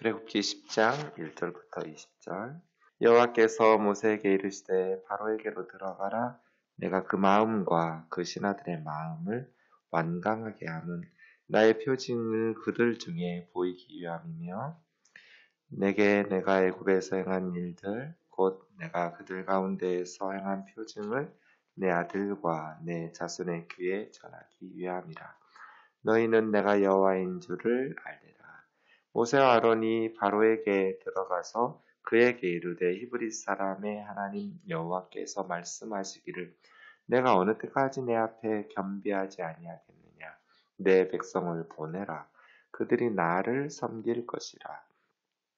출애굽기 10장 1절부터 20절. 여호와께서 모세에게 이르시되 바로에게로 들어가라. 내가 그 마음과 그 신하들의 마음을 완강하게 함은 나의 표징을 그들 중에 보이기 위함이며 내게 내가 애굽에서 행한 일들 곧 내가 그들 가운데에서 행한 표징을 내 아들과 내 자손의 귀에 전하기 위함이라. 너희는 내가 여호와인 줄을 알리라. 모세와 아론이 바로에게 들어가서 그에게 이르되 히브리 사람의 하나님 여호와께서 말씀하시기를 내가 어느 때까지 내 앞에 겸비하지 아니하겠느냐. 내 백성을 보내라. 그들이 나를 섬길 것이라.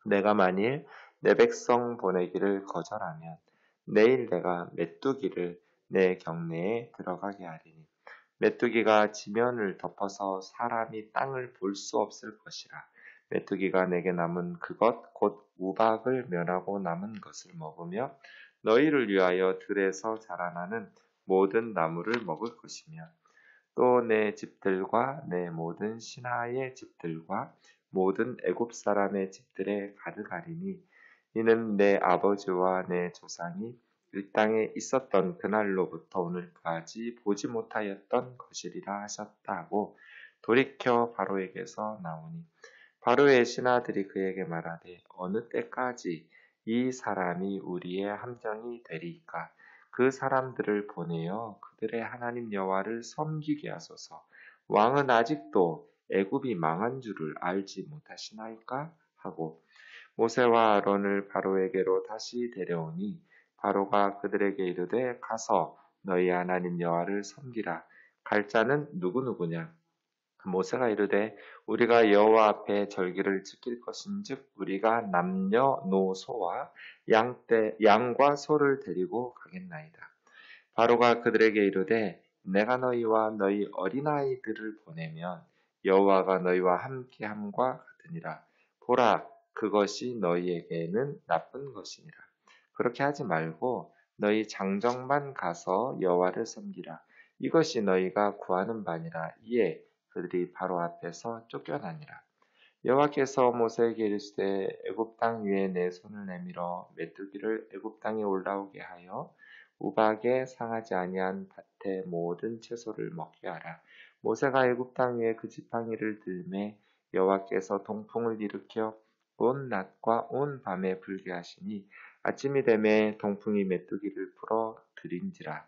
내가 만일 내 백성 보내기를 거절하면 내일 내가 메뚜기를 내 경내에 들어가게 하리니 메뚜기가 지면을 덮어서 사람이 땅을 볼 수 없을 것이라. 메뚜기가 내게 남은 그것 곧 우박을 면하고 남은 것을 먹으며 너희를 위하여 들에서 자라나는 모든 나무를 먹을 것이며 또 내 집들과 내 모든 신하의 집들과 모든 애굽 사람의 집들에 가득하리니 이는 내 아버지와 내 조상이 이 땅에 있었던 그날로부터 오늘까지 보지 못하였던 것이리라 하셨다 하고 돌이켜 바로에게서 나오니 바로의 신하들이 그에게 말하되 어느 때까지 이 사람이 우리의 함정이 되리이까. 그 사람들을 보내어 그들의 하나님 여호와를 섬기게 하소서. 왕은 아직도 애굽이 망한 줄을 알지 못하시나이까 하고 모세와 아론을 바로에게로 다시 데려오니 바로가 그들에게 이르되 가서 너희 하나님 여호와를 섬기라. 갈 자는 누구누구냐. 모세가 이르되 우리가 여호와 앞에 절기를 지킬 것인즉 우리가 남녀노소와 양과 소를 데리고 가겠나이다. 바로가 그들에게 이르되 내가 너희와 너희 어린아이들을 보내면 여호와가 너희와 함께함과 같으니라. 보라, 그것이 너희에게는 나쁜 것이니라. 그렇게 하지 말고 너희 장정만 가서 여호와를 섬기라. 이것이 너희가 구하는 바니라. 이에 그들이 바로 앞에서 쫓겨나니라. 여호와께서 모세에게 이르시되 애굽 땅 위에 내 손을 내밀어 메뚜기를 애굽 땅에 올라오게 하여 우박에 상하지 아니한 밭의 모든 채소를 먹게 하라. 모세가 애굽 땅 위에 그 지팡이를 들매 여호와께서 동풍을 일으켜 온 낮과 온 밤에 불게 하시니 아침이 되매 동풍이 메뚜기를 풀어 들인지라.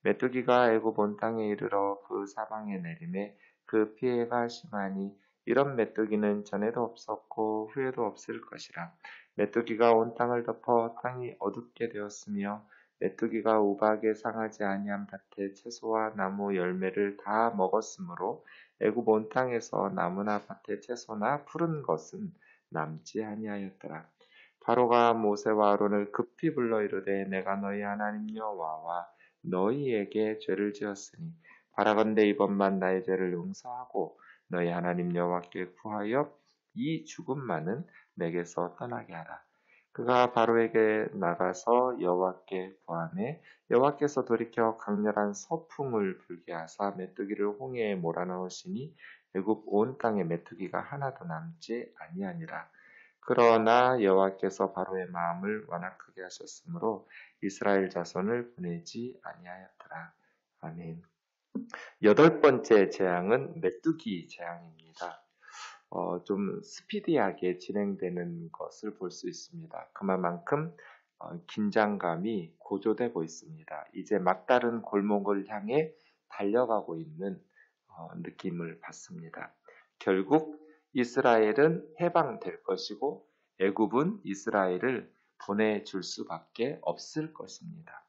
메뚜기가 애굽 온 땅에 이르러 그 사방에 내림에 그 피해가 심하니 이런 메뚜기는 전에도 없었고 후에도 없을 것이라. 메뚜기가 온 땅을 덮어 땅이 어둡게 되었으며 메뚜기가 우박에 상하지 아니한 밭의 채소와 나무 열매를 다 먹었으므로 애굽 온 땅에서 나무나 밭의 채소나 푸른 것은 남지 아니하였더라. 바로가 모세와 아론을 급히 불러 이르되 내가 너희 하나님 여호와와 너희에게 죄를 지었으니 바라건대 이번만 나의 죄를 용서하고 너희 하나님 여호와께 구하여 이 죽음만은 내게서 떠나게 하라. 그가 바로에게 나가서 여호와께 구하매 여호와께서 돌이켜 강렬한 서풍을 불게 하사 메뚜기를 홍해에 몰아넣으시니 애굽 온 땅에 메뚜기가 하나도 남지 아니하니라. 그러나 여호와께서 바로의 마음을 완악하게 하셨으므로 이스라엘 자손을 보내지 아니하였더라. 아멘. 여덟 번째 재앙은 메뚜기 재앙입니다. 좀 스피디하게 진행되는 것을 볼 수 있습니다. 그만큼 긴장감이 고조되고 있습니다. 이제 막다른 골목을 향해 달려가고 있는 느낌을 받습니다. 결국 이스라엘은 해방될 것이고 애굽은 이스라엘을 보내줄 수밖에 없을 것입니다.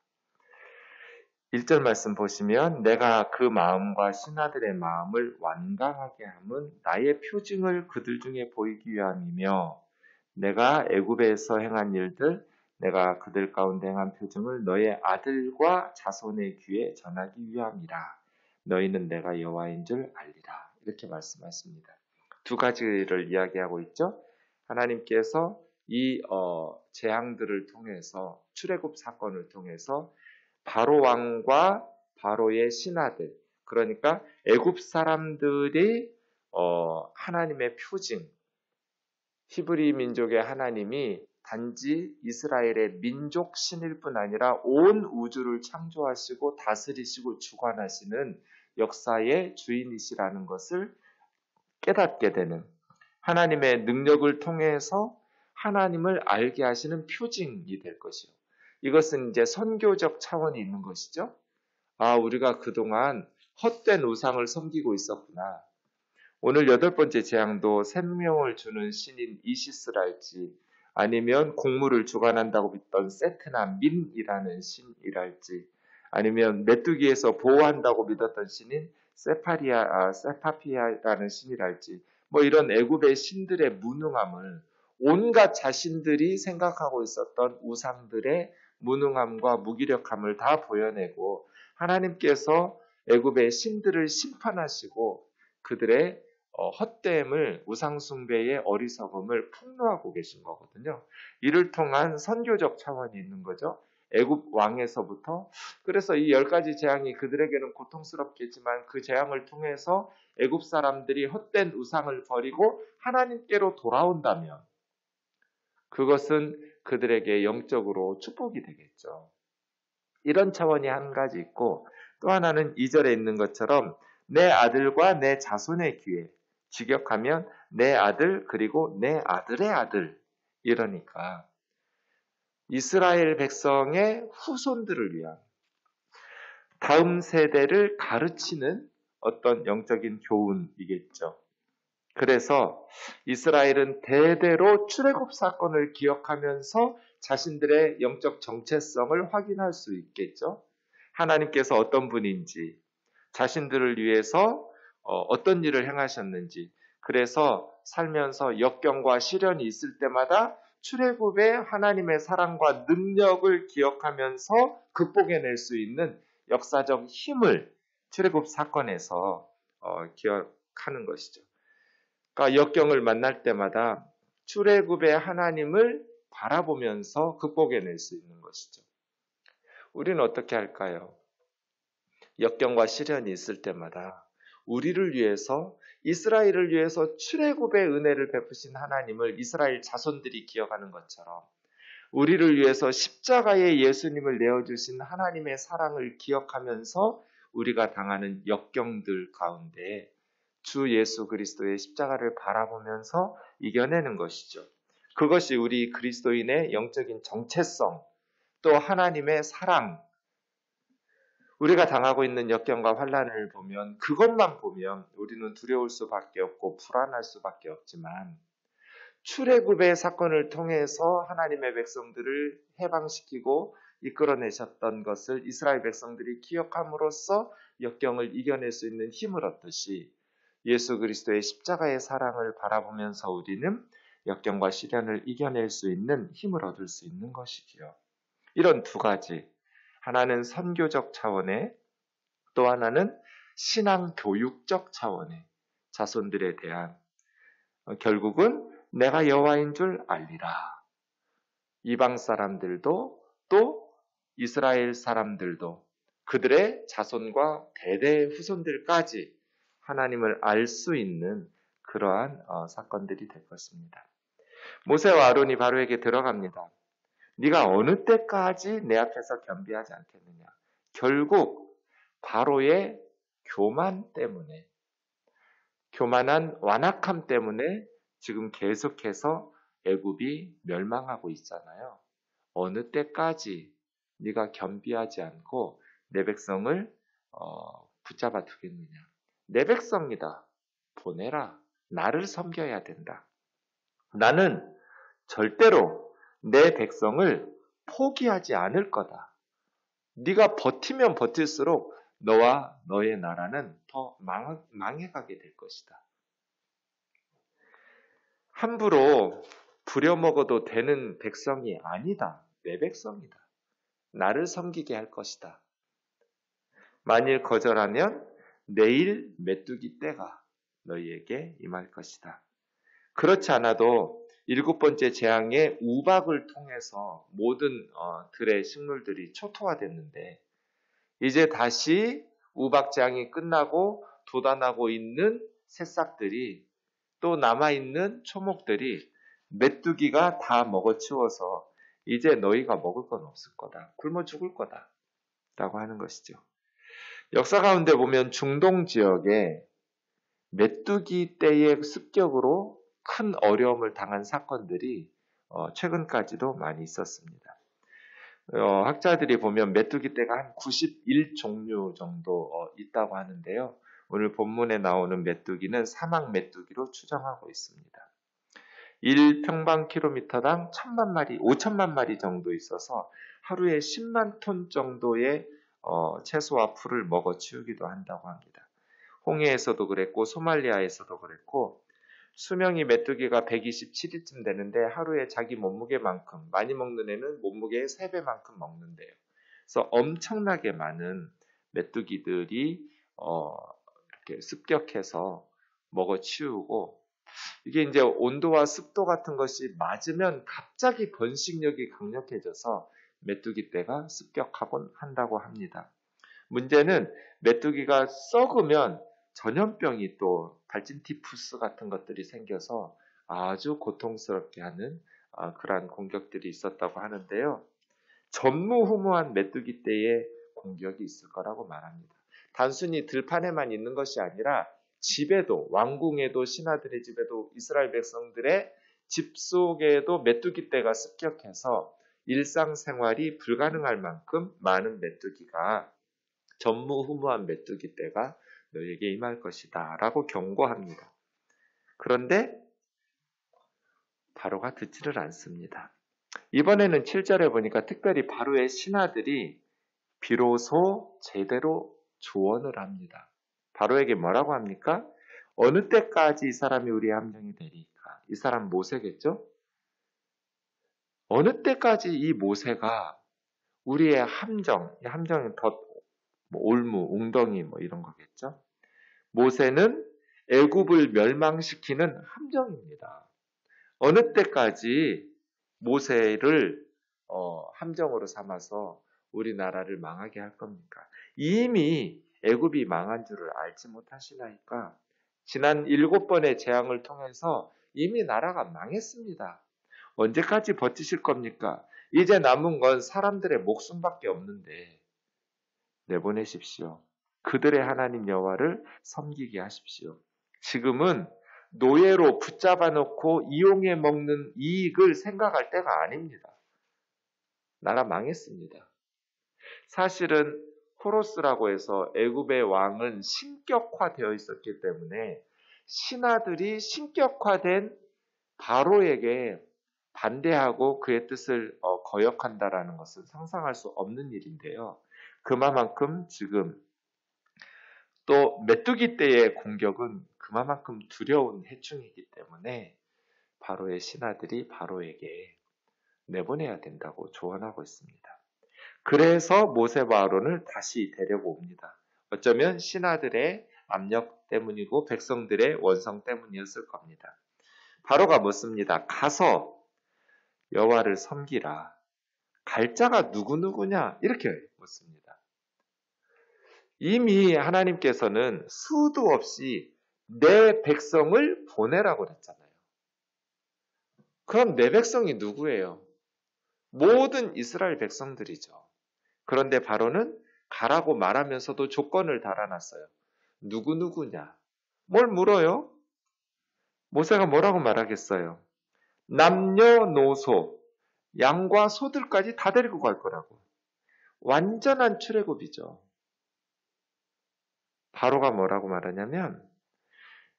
1절 말씀 보시면 내가 그 마음과 신하들의 마음을 완강하게 함은 나의 표징을 그들 중에 보이기 위함이며 내가 애굽에서 행한 일들 내가 그들 가운데 행한 표징을 너의 아들과 자손의 귀에 전하기 위함이라. 너희는 내가 여호와인 줄 알리라. 이렇게 말씀하십니다. 두 가지를 이야기하고 있죠. 하나님께서 이 재앙들을 통해서 출애굽 사건을 통해서 바로 왕과 바로의 신하들, 그러니까 애굽 사람들이 하나님의 표징, 히브리 민족의 하나님이 단지 이스라엘의 민족 신일 뿐 아니라 온 우주를 창조하시고 다스리시고 주관하시는 역사의 주인이시라는 것을 깨닫게 되는, 하나님의 능력을 통해서 하나님을 알게 하시는 표징이 될 것이요. 이것은 이제 선교적 차원이 있는 것이죠. 아, 우리가 그동안 헛된 우상을 섬기고 있었구나. 오늘 8번째 재앙도 생명을 주는 신인 이시스랄지, 아니면 곡물을 주관한다고 믿던 세트나 민이라는 신이랄지, 아니면 메뚜기에서 보호한다고 믿었던 신인 세파피아라는 신이랄지, 뭐 이런 애굽의 신들의 무능함을, 온갖 자신들이 생각하고 있었던 우상들의 무능함과 무기력함을 다 보여내고 하나님께서 애굽의 신들을 심판하시고 그들의 헛됨을, 우상숭배의 어리석음을 폭로하고 계신 거거든요. 이를 통한 선교적 차원이 있는 거죠. 애굽 왕에서부터. 그래서 이 10가지 재앙이 그들에게는 고통스럽겠지만 그 재앙을 통해서 애굽 사람들이 헛된 우상을 버리고 하나님께로 돌아온다면 그것은 그들에게 영적으로 축복이 되겠죠. 이런 차원이 한 가지 있고, 또 하나는 2절에 있는 것처럼 내 아들과 내 자손의 귀에, 직역하면 내 아들 그리고 내 아들의 아들, 이러니까 이스라엘 백성의 후손들을 위한, 다음 세대를 가르치는 어떤 영적인 교훈이겠죠. 그래서 이스라엘은 대대로 출애굽 사건을 기억하면서 자신들의 영적 정체성을 확인할 수 있겠죠. 하나님께서 어떤 분인지, 자신들을 위해서 어떤 일을 행하셨는지, 그래서 살면서 역경과 시련이 있을 때마다 출애굽의 하나님의 사랑과 능력을 기억하면서 극복해낼 수 있는 역사적 힘을 출애굽 사건에서 기억하는 것이죠. 그러니까 역경을 만날 때마다 출애굽의 하나님을 바라보면서 극복해낼 수 있는 것이죠. 우리는 어떻게 할까요? 역경과 시련이 있을 때마다 우리를 위해서, 이스라엘을 위해서 출애굽의 은혜를 베푸신 하나님을 이스라엘 자손들이 기억하는 것처럼 우리를 위해서 십자가의 예수님을 내어주신 하나님의 사랑을 기억하면서 우리가 당하는 역경들 가운데 주 예수 그리스도의 십자가를 바라보면서 이겨내는 것이죠. 그것이 우리 그리스도인의 영적인 정체성, 또 하나님의 사랑, 우리가 당하고 있는 역경과 환난을 보면, 그것만 보면 우리는 두려울 수밖에 없고 불안할 수밖에 없지만, 출애굽의 사건을 통해서 하나님의 백성들을 해방시키고 이끌어내셨던 것을 이스라엘 백성들이 기억함으로써 역경을 이겨낼 수 있는 힘을 얻듯이 예수 그리스도의 십자가의 사랑을 바라보면서 우리는 역경과 시련을 이겨낼 수 있는 힘을 얻을 수 있는 것이지요. 이런 두 가지, 하나는 선교적 차원의, 또 하나는 신앙 교육적 차원의 자손들에 대한, 결국은 내가 여호와인 줄 알리라. 이방 사람들도 또 이스라엘 사람들도 그들의 자손과 대대의 후손들까지 하나님을 알 수 있는 그러한 사건들이 될 것입니다. 모세와 아론이 바로에게 들어갑니다. 네가 어느 때까지 내 앞에서 겸비하지 않겠느냐. 결국 바로의 교만 때문에, 교만한 완악함 때문에 지금 계속해서 애굽이 멸망하고 있잖아요. 어느 때까지 네가 겸비하지 않고 내 백성을 붙잡아 두겠느냐. 내 백성이다. 보내라. 나를 섬겨야 된다. 나는 절대로 내 백성을 포기하지 않을 거다. 네가 버티면 버틸수록 너와 너의 나라는 더 망해가게 될 것이다. 함부로 부려먹어도 되는 백성이 아니다. 내 백성이다. 나를 섬기게 할 것이다. 만일 거절하면 내일 메뚜기 떼가 너희에게 임할 것이다. 그렇지 않아도 7번째 재앙의 우박을 통해서 모든 들의 식물들이 초토화됐는데, 이제 다시 우박 재앙이 끝나고 돋아나고 있는 새싹들이, 또 남아있는 초목들이 메뚜기가 다 먹어치워서 이제 너희가 먹을 건 없을 거다. 굶어 죽을 거다. 라고 하는 것이죠. 역사 가운데 보면 중동 지역에 메뚜기 떼의 습격으로 큰 어려움을 당한 사건들이 최근까지도 많이 있었습니다. 학자들이 보면 메뚜기 떼가 한 91종류 정도 있다고 하는데요. 오늘 본문에 나오는 메뚜기는 사막 메뚜기로 추정하고 있습니다. 1평방킬로미터당 1000만 마리, 5천만 마리 정도 있어서 하루에 10만 톤 정도의 채소와 풀을 먹어치우기도 한다고 합니다. 홍해에서도 그랬고 소말리아에서도 그랬고 수명이 메뚜기가 127일쯤 되는데 하루에 자기 몸무게만큼, 많이 먹는 애는 몸무게의 3배만큼 먹는데요. 그래서 엄청나게 많은 메뚜기들이 이렇게 습격해서 먹어치우고, 이게 이제 온도와 습도 같은 것이 맞으면 갑자기 번식력이 강력해져서 메뚜기 떼가 습격하곤 한다고 합니다. 문제는 메뚜기가 썩으면 전염병이 또 발진티푸스 같은 것들이 생겨서 아주 고통스럽게 하는 그러한 공격들이 있었다고 하는데요. 전무후무한 메뚜기 떼의 공격이 있을 거라고 말합니다. 단순히 들판에만 있는 것이 아니라 집에도, 왕궁에도, 신하들의 집에도, 이스라엘 백성들의 집 속에도 메뚜기 떼가 습격해서 일상생활이 불가능할 만큼 많은 메뚜기가, 전무후무한 메뚜기 떼가 너에게 임할 것이다 라고 경고합니다. 그런데 바로가 듣지를 않습니다. 이번에는 7절에 보니까 특별히 바로의 신하들이 비로소 제대로 조언을 합니다. 바로에게 뭐라고 합니까? 어느 때까지 이 사람이 우리의 함정이 되리까? 이 사람 모세겠죠? 어느 때까지 이 모세가 우리의 함정, 이 함정은 올무, 웅덩이 이런 거겠죠? 모세는 애굽을 멸망시키는 함정입니다. 어느 때까지 모세를 함정으로 삼아서 우리나라를 망하게 할 겁니까? 이미 애굽이 망한 줄을 알지 못하시나이까? 지난 7번의 재앙을 통해서 이미 나라가 망했습니다. 언제까지 버티실 겁니까? 이제 남은 건 사람들의 목숨밖에 없는데 내보내십시오. 그들의 하나님 여호와를 섬기게 하십시오. 지금은 노예로 붙잡아 놓고 이용해 먹는 이익을 생각할 때가 아닙니다. 나라 망했습니다. 사실은 호로스라고 해서 애굽의 왕은 신격화되어 있었기 때문에 신하들이 신격화된 바로에게 반대하고 그의 뜻을 거역한다라는 것은 상상할 수 없는 일인데요. 그만큼 지금 또 메뚜기 떼의 공격은 그만큼 두려운 해충이기 때문에 바로의 신하들이 바로에게 내보내야 된다고 조언하고 있습니다. 그래서 모세와 아론을 다시 데려옵니다. 어쩌면 신하들의 압력 때문이고 백성들의 원성 때문이었을 겁니다. 바로가 묻습니다. 가서 여호와를 섬기라. 갈 자가 누구냐? 이렇게 묻습니다. 이미 하나님께서는 수도 없이 내 백성을 보내라고 그랬잖아요. 그럼 내 백성이 누구예요? 모든 이스라엘 백성들이죠. 그런데 바로는 가라고 말하면서도 조건을 달아놨어요. 누구냐? 뭘 물어요? 모세가 뭐라고 말하겠어요? 남녀노소, 양과 소들까지 다 데리고 갈 거라고. 완전한 출애굽이죠. 바로가 뭐라고 말하냐면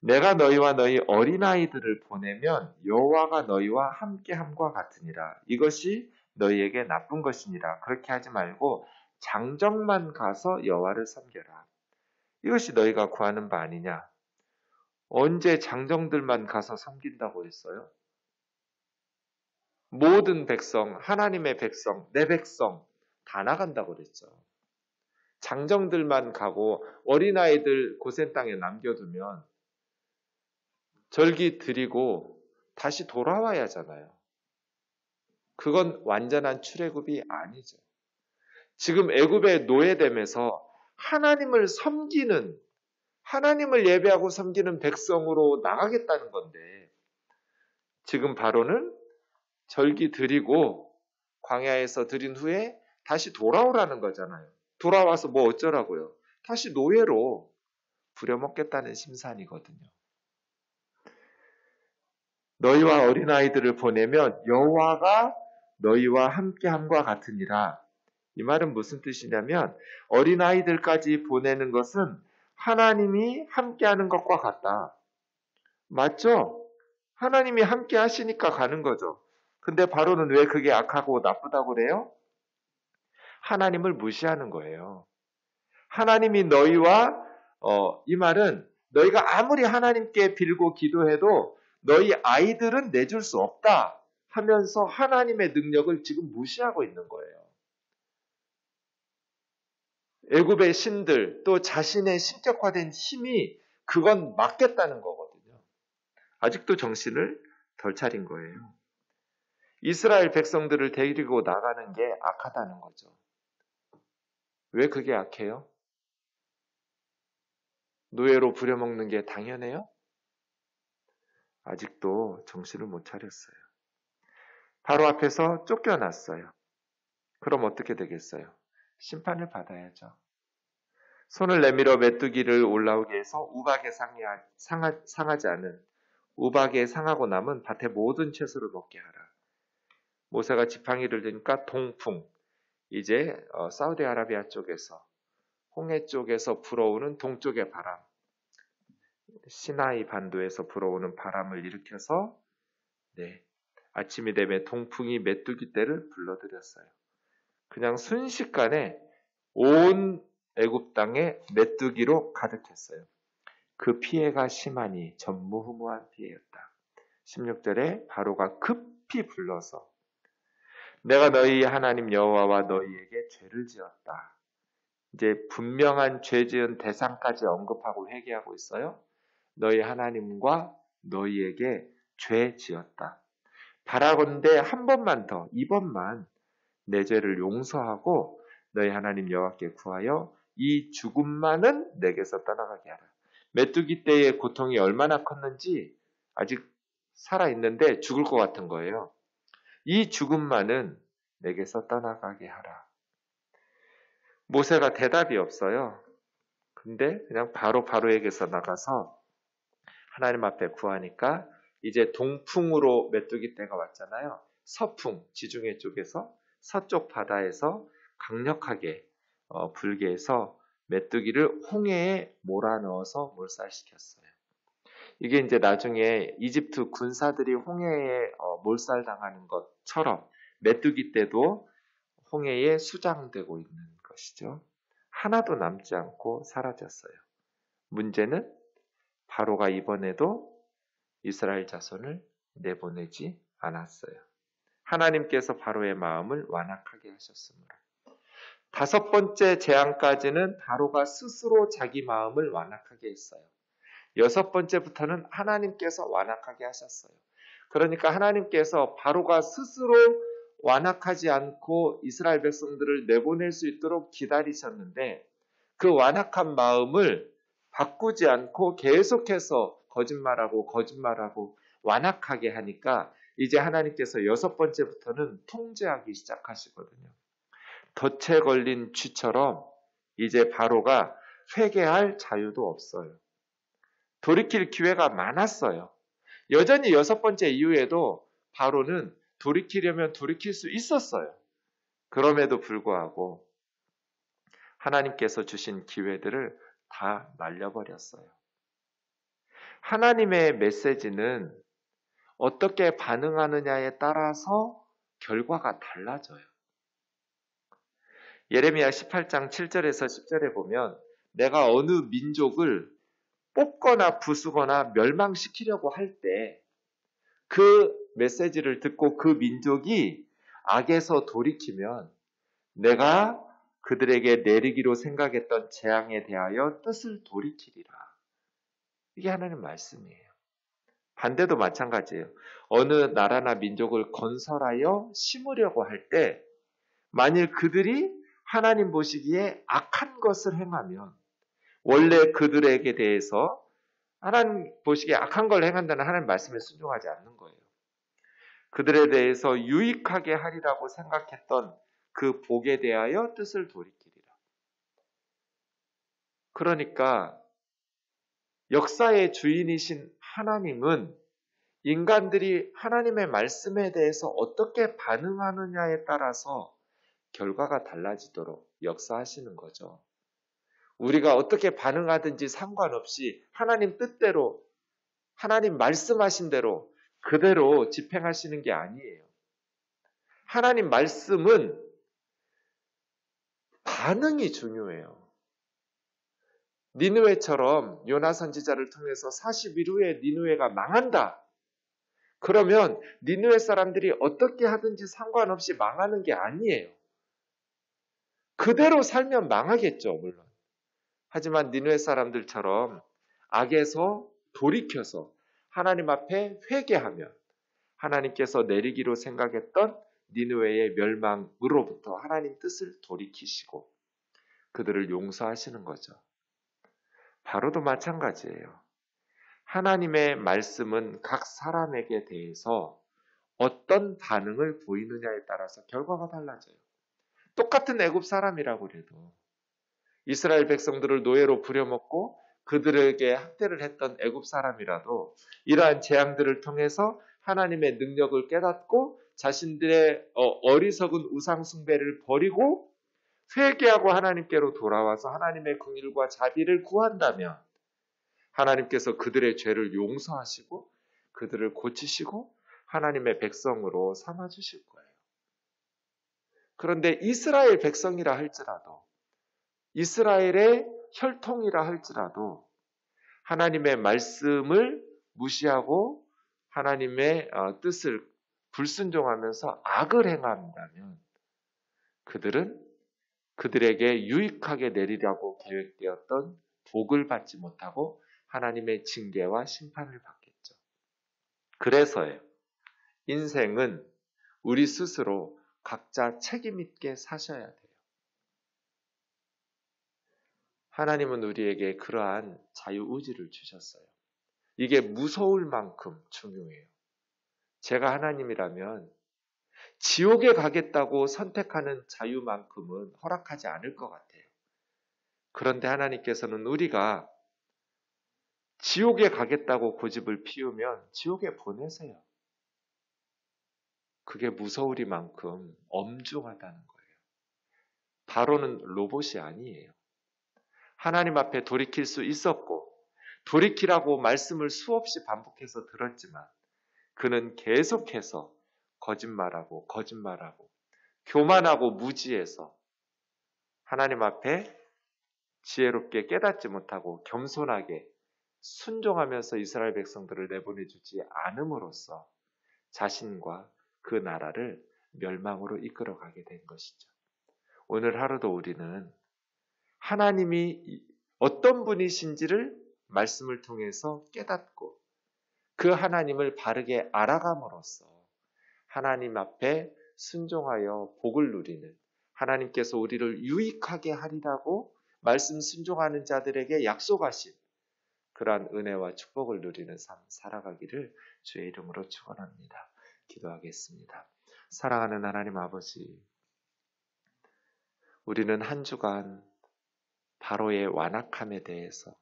내가 너희와 너희 어린아이들을 보내면 여호와가 너희와 함께함과 같으니라. 이것이 너희에게 나쁜 것이니라. 그렇게 하지 말고 장정만 가서 여호와를 섬겨라. 이것이 너희가 구하는 바 아니냐. 언제 장정들만 가서 섬긴다고 했어요? 모든 백성, 하나님의 백성, 내 백성 다 나간다고 그랬죠. 장정들만 가고 어린아이들 고센 땅에 남겨두면 절기 드리고 다시 돌아와야 하잖아요. 그건 완전한 출애굽이 아니죠. 지금 애굽의 노예됨에서 하나님을 섬기는, 하나님을 예배하고 섬기는 백성으로 나가겠다는 건데 지금 바로는 절기 드리고 광야에서 드린 후에 다시 돌아오라는 거잖아요. 돌아와서 뭐 어쩌라고요? 다시 노예로 부려먹겠다는 심산이거든요. 너희와 어린아이들을 보내면 여호와가 너희와 함께함과 같으니라. 이 말은 무슨 뜻이냐면 어린아이들까지 보내는 것은 하나님이 함께하는 것과 같다. 맞죠? 하나님이 함께 하시니까 가는 거죠. 근데 바로는 왜 그게 악하고 나쁘다고 그래요? 하나님을 무시하는 거예요. 하나님이 너희와 이 말은 너희가 아무리 하나님께 빌고 기도해도 너희 아이들은 내줄 수 없다 하면서 하나님의 능력을 지금 무시하고 있는 거예요. 애굽의 신들 또 자신의 신격화된 힘이 그건 막겠다는 거거든요. 아직도 정신을 덜 차린 거예요. 이스라엘 백성들을 데리고 나가는 게 악하다는 거죠. 왜 그게 악해요? 노예로 부려먹는 게 당연해요? 아직도 정신을 못 차렸어요. 바로 앞에서 쫓겨났어요. 그럼 어떻게 되겠어요? 심판을 받아야죠. 손을 내밀어 메뚜기를 올라오게 해서 우박에 상하지 않은 우박에 상하고 남은 밭의 모든 채소를 먹게 하라. 모세가 지팡이를 드니까 동풍, 이제 사우디아라비아 쪽에서 홍해 쪽에서 불어오는 동쪽의 바람, 시나이 반도에서 불어오는 바람을 일으켜서 아침이 되면 동풍이 메뚜기 떼를 불러들였어요. 그냥 순식간에 온 애굽 땅에 메뚜기로 가득했어요. 그 피해가 심하니 전무후무한 피해였다. 16절에 바로가 급히 불러서 내가 너희 하나님 여호와와 너희에게 죄를 지었다. 이제 분명한 죄 지은 대상까지 언급하고 회개하고 있어요. 너희 하나님과 너희에게 죄 지었다. 바라건대 한 번만 더, 이번만 내 죄를 용서하고 너희 하나님 여호와께 구하여 이 죽음만은 내게서 떠나가게 하라. 메뚜기 떼의 고통이 얼마나 컸는지 아직 살아있는데 죽을 것 같은 거예요. 이 죽음만은 내게서 떠나가게 하라. 모세가 대답이 없어요. 근데 그냥 바로에게서 나가서 하나님 앞에 구하니까 이제 동풍으로 메뚜기 떼가 왔잖아요. 서풍, 지중해 쪽에서 서쪽 바다에서 강력하게 불게 해서 메뚜기를 홍해에 몰아넣어서 몰살시켰어요. 이게 이제 나중에 이집트 군사들이 홍해에 몰살당하는 것처럼 메뚜기 떼도 홍해에 수장되고 있는 것이죠. 하나도 남지 않고 사라졌어요. 문제는 바로가 이번에도 이스라엘 자손을 내보내지 않았어요. 하나님께서 바로의 마음을 완악하게 하셨으므로. 5번째 재앙까지는 바로가 스스로 자기 마음을 완악하게 했어요. 6번째부터는 하나님께서 완악하게 하셨어요. 그러니까 하나님께서 바로가 스스로 완악하지 않고 이스라엘 백성들을 내보낼 수 있도록 기다리셨는데 그 완악한 마음을 바꾸지 않고 계속해서 거짓말하고 완악하게 하니까 이제 하나님께서 6번째부터는 통제하기 시작하시거든요. 덫에 걸린 쥐처럼 이제 바로가 회개할 자유도 없어요. 돌이킬 기회가 많았어요. 여전히 6번째 이후에도 바로는 돌이키려면 돌이킬 수 있었어요. 그럼에도 불구하고 하나님께서 주신 기회들을 다 날려버렸어요. 하나님의 메시지는 어떻게 반응하느냐에 따라서 결과가 달라져요. 예레미야 18장 7절에서 10절에 보면 내가 어느 민족을 뽑거나 부수거나 멸망시키려고 할 때 그 메시지를 듣고 그 민족이 악에서 돌이키면 내가 그들에게 내리기로 생각했던 재앙에 대하여 뜻을 돌이키리라. 이게 하나님 말씀이에요. 반대도 마찬가지예요. 어느 나라나 민족을 건설하여 심으려고 할 때 만일 그들이 하나님 보시기에 악한 것을 행하면 원래 그들에게 대해서 하나님 보시기에 악한 걸 행한다는 하나님 말씀에 순종하지 않는 거예요. 그들에 대해서 유익하게 하리라고 생각했던 그 복에 대하여 뜻을 돌이키리라. 그러니까 역사의 주인이신 하나님은 인간들이 하나님의 말씀에 대해서 어떻게 반응하느냐에 따라서 결과가 달라지도록 역사하시는 거죠. 우리가 어떻게 반응하든지 상관없이 하나님 뜻대로, 하나님 말씀하신 대로 그대로 집행하시는 게 아니에요. 하나님 말씀은 반응이 중요해요. 니느웨처럼 요나 선지자를 통해서 40일 후에 니느웨가 망한다. 그러면 니느웨 사람들이 어떻게 하든지 상관없이 망하는 게 아니에요. 그대로 살면 망하겠죠, 물론. 하지만 니느웨 사람들처럼 악에서 돌이켜서 하나님 앞에 회개하면 하나님께서 내리기로 생각했던 니느웨의 멸망으로부터 하나님 뜻을 돌이키시고 그들을 용서하시는 거죠. 바로도 마찬가지예요. 하나님의 말씀은 각 사람에게 대해서 어떤 반응을 보이느냐에 따라서 결과가 달라져요. 똑같은 애굽 사람이라고 해도 이스라엘 백성들을 노예로 부려먹고 그들에게 학대를 했던 애굽 사람이라도 이러한 재앙들을 통해서 하나님의 능력을 깨닫고 자신들의 어리석은 우상 숭배를 버리고 회개하고 하나님께로 돌아와서 하나님의 긍휼과 자비를 구한다면 하나님께서 그들의 죄를 용서하시고 그들을 고치시고 하나님의 백성으로 삼아주실 거예요. 그런데 이스라엘 백성이라 할지라도 이스라엘의 혈통이라 할지라도 하나님의 말씀을 무시하고 하나님의 뜻을 불순종하면서 악을 행한다면 그들은 그들에게 유익하게 내리려고 계획되었던 복을 받지 못하고 하나님의 징계와 심판을 받겠죠. 그래서요. 인생은 우리 스스로 각자 책임 있게 사셔야 돼요. 하나님은 우리에게 그러한 자유의지를 주셨어요. 이게 무서울 만큼 중요해요. 제가 하나님이라면 지옥에 가겠다고 선택하는 자유만큼은 허락하지 않을 것 같아요. 그런데 하나님께서는 우리가 지옥에 가겠다고 고집을 피우면 지옥에 보내세요. 그게 무서우리만큼 엄중하다는 거예요. 바로는 로봇이 아니에요. 하나님 앞에 돌이킬 수 있었고 돌이키라고 말씀을 수없이 반복해서 들었지만 그는 계속해서 거짓말하고 교만하고 무지해서 하나님 앞에 지혜롭게 깨닫지 못하고 겸손하게 순종하면서 이스라엘 백성들을 내보내주지 않음으로써 자신과 그 나라를 멸망으로 이끌어가게 된 것이죠. 오늘 하루도 우리는 하나님이 어떤 분이신지를 말씀을 통해서 깨닫고 그 하나님을 바르게 알아감으로써 하나님 앞에 순종하여 복을 누리는 하나님께서 우리를 유익하게 하리라고 말씀 순종하는 자들에게 약속하신 그러한 은혜와 축복을 누리는 삶 살아가기를 주의 이름으로 축원합니다. 기도하겠습니다. 사랑하는 하나님 아버지, 우리는 한 주간 바로의 완악함에 대해서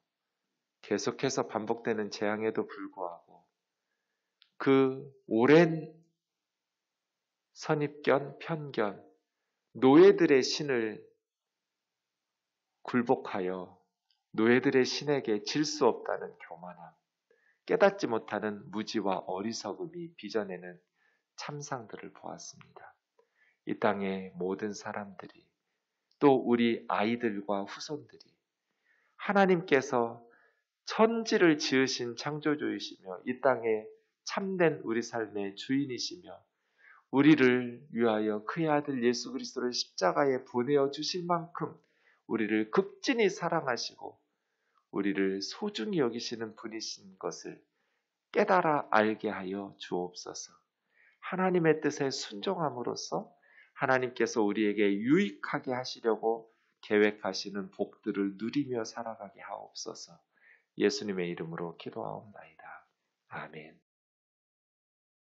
계속해서 반복되는 재앙에도 불구하고 그 오랜 선입견, 편견, 노예들의 신을 굴복하여 노예들의 신에게 질 수 없다는 교만함, 깨닫지 못하는 무지와 어리석음이 빚어내는 참상들을 보았습니다. 이 땅의 모든 사람들이 또 우리 아이들과 후손들이 하나님께서 천지를 지으신 창조주이시며 이 땅에 참된 우리 삶의 주인이시며 우리를 위하여 그의 아들 예수 그리스도를 십자가에 보내어 주실 만큼 우리를 극진히 사랑하시고 우리를 소중히 여기시는 분이신 것을 깨달아 알게 하여 주옵소서. 하나님의 뜻에 순종함으로써 하나님께서 우리에게 유익하게 하시려고 계획하시는 복들을 누리며 살아가게 하옵소서. 예수님의 이름으로 기도하옵나이다. 아멘.